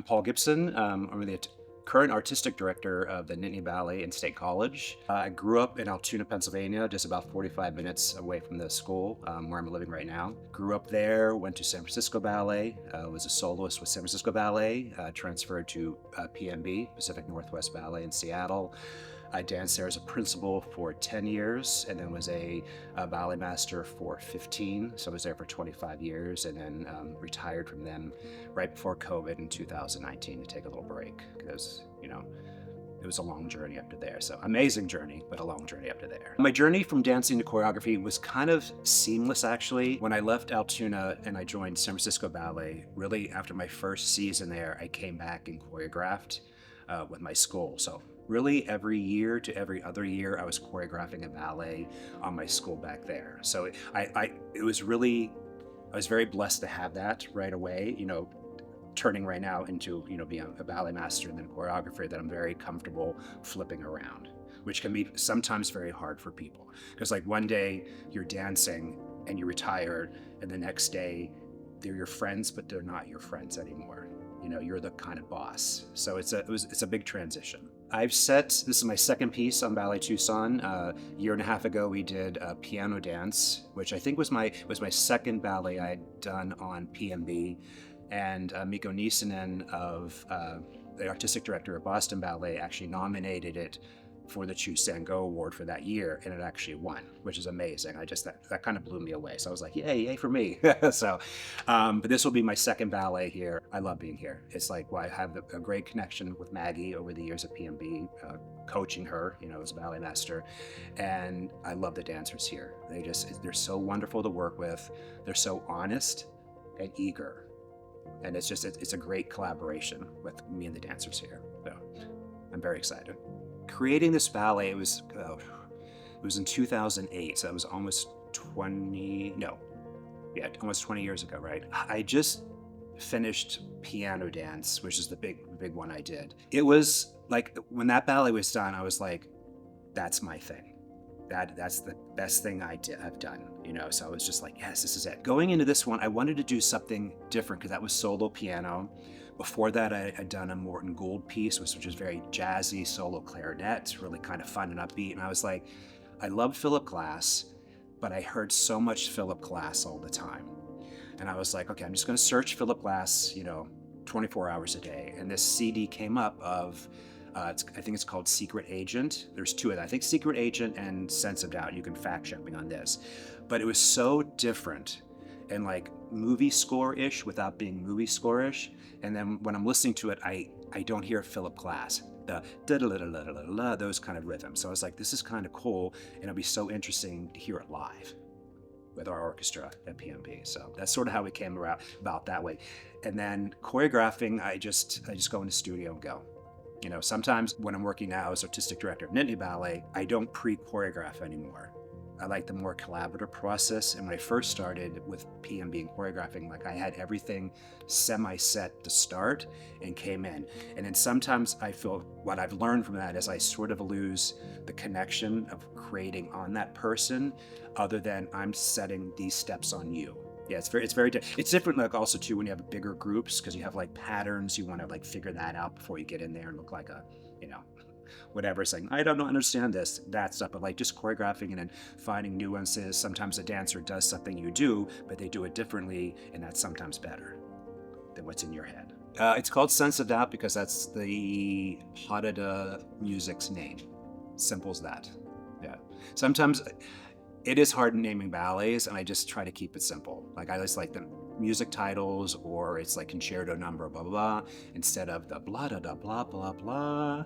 I'm Paul Gibson. I'm the current artistic director of the Nittany Ballet in State College. I grew up in 𝘚𝘺𝘭𝘷𝘪𝘢, Pennsylvania, just about 45 minutes away from the school where I'm living right now. Grew up there, went to San Francisco Ballet, was a soloist with San Francisco Ballet, transferred to PNB, Pacific Northwest Ballet in Seattle. I danced there as a principal for 10 years and then was a ballet master for 15. So I was there for 25 years and then retired from them right before COVID in 2019 to take a little break because, it was a long journey up to there. So amazing journey, but a long journey up to there. My journey from dancing to choreography was kind of seamless, actually. When I left Altoona and I joined San Francisco Ballet, really after my first season there, I came back and choreographed with my school. So really every year to every other year, I was choreographing a ballet on my school back there. So I was very blessed to have that right away, turning right now into, being a ballet master and then choreographer that I'm very comfortable flipping around, which can be sometimes very hard for people. Because like one day you're dancing and you're retired and the next day they're your friends, but they're not your friends anymore. You're the kind of boss. So it's a big transition. This is my second piece on Ballet Tucson. A year and a half ago, we did a piano dance, which I think was my second ballet I had done on PMB. And Mikko Niisanen of the artistic director of Boston Ballet actually nominated it for the 𝘚𝘰𝘮 Award for that year, and it actually won, which is amazing. That kind of blew me away. So I was like, yay for me. So, but this will be my second ballet here. I love being here. It's like, I have a great connection with Maggie over the years at PMB, coaching her, as a ballet master, and I love the dancers here. They're so wonderful to work with. They're so honest and eager, and it's a great collaboration with me and the dancers here. So I'm very excited. Creating this ballet, it was in 2008, so that was almost 20 years ago, right? I just finished Piano Dance, which is the big one I did. It was like, when that ballet was done, I was like, that's my thing. That's the best thing I've done, so I was just like, yes, this is it. Going into this one, I wanted to do something different because that was solo piano. Before that, I had done a Morton Gould piece, which was very jazzy, solo clarinet, really kind of fun and upbeat. And I was like, I loved Philip Glass, but I heard so much Philip Glass all the time. And I was like, okay, I'm just going to search Philip Glass, 24 hours a day. And this CD came up of, I think it's called Secret Agent. There's two of them. I think Secret Agent and Sense of Doubt. You can fact check me on this. But it was so different and like movie score-ish without being movie score-ish. And then when I'm listening to it, I don't hear Philip Glass, the da-da-da-da-da-da-da, those kind of rhythms. So I was like, this is kind of cool, and it'll be so interesting to hear it live with our orchestra at PMB. So that's sort of how we came about that way. And then choreographing, I just go in the studio and go. Sometimes when I'm working now as artistic director of Nittany Ballet, I don't pre-choreograph anymore. I like the more collaborative process. And when I first started with PMB and choreographing, like I had everything semi-set to start and came in. And then sometimes I feel what I've learned from that is I sort of lose the connection of creating on that person other than I'm setting these steps on you. Yeah, it's different like also too when you have bigger groups because you have like patterns, you want to like figure that out before you get in there and look like a, whatever, saying, I don't understand this, that stuff, but like just choreographing and then finding nuances. Sometimes a dancer does something you do, but they do it differently, and that's sometimes better than what's in your head. It's called Sense of Doubt because that's the 𝘚𝘺𝘭𝘷𝘪𝘢 music's name. Simple as that. Yeah. Sometimes it is hard naming ballets, and I just try to keep it simple. Like I just like the music titles, or it's like concerto number, blah, blah, blah, instead of the blah, da, da, blah, blah, blah,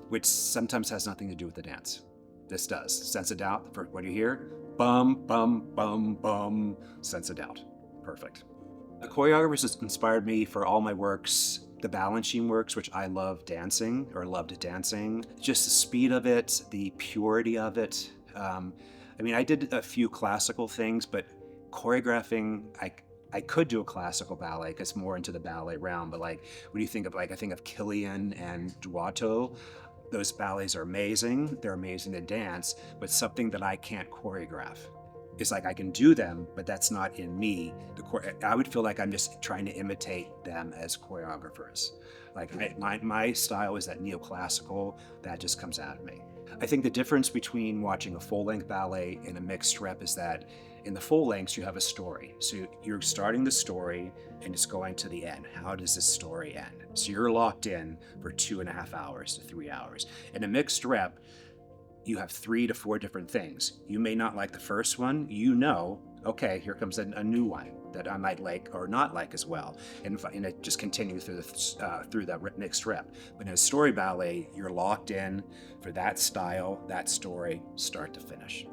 which sometimes has nothing to do with the dance. This does. Sense of Doubt, for what you hear, bum, bum, bum, bum, Sense of Doubt. Perfect. The choreographers has inspired me for all my works. The Balanchine works, which I love dancing, or loved dancing. Just the speed of it, the purity of it. I did a few classical things, but choreographing, I could do a classical ballet because it's more into the ballet realm, but like when you think of I think of 𝘔𝘰𝘮 and 𝘚𝘺𝘺, those ballets are amazing. They're amazing to dance, but something that I can't choreograph. it's like I can do them, but that's not in me. I would feel like I'm just trying to imitate them as choreographers. Like my style is that neoclassical, that just comes out of me. I think the difference between watching a full-length ballet and a mixed rep is that in the full lengths, you have a story. So you're starting the story and it's going to the end. How does this story end? So you're locked in for 2.5 hours to 3 hours. In a mixed rep, you have 3 to 4 different things. You may not like the first one. You know, okay, here comes a new one that I might like or not like as well. And it just continues through that mixed rep. But in a story ballet, you're locked in for that style, that story, start to finish.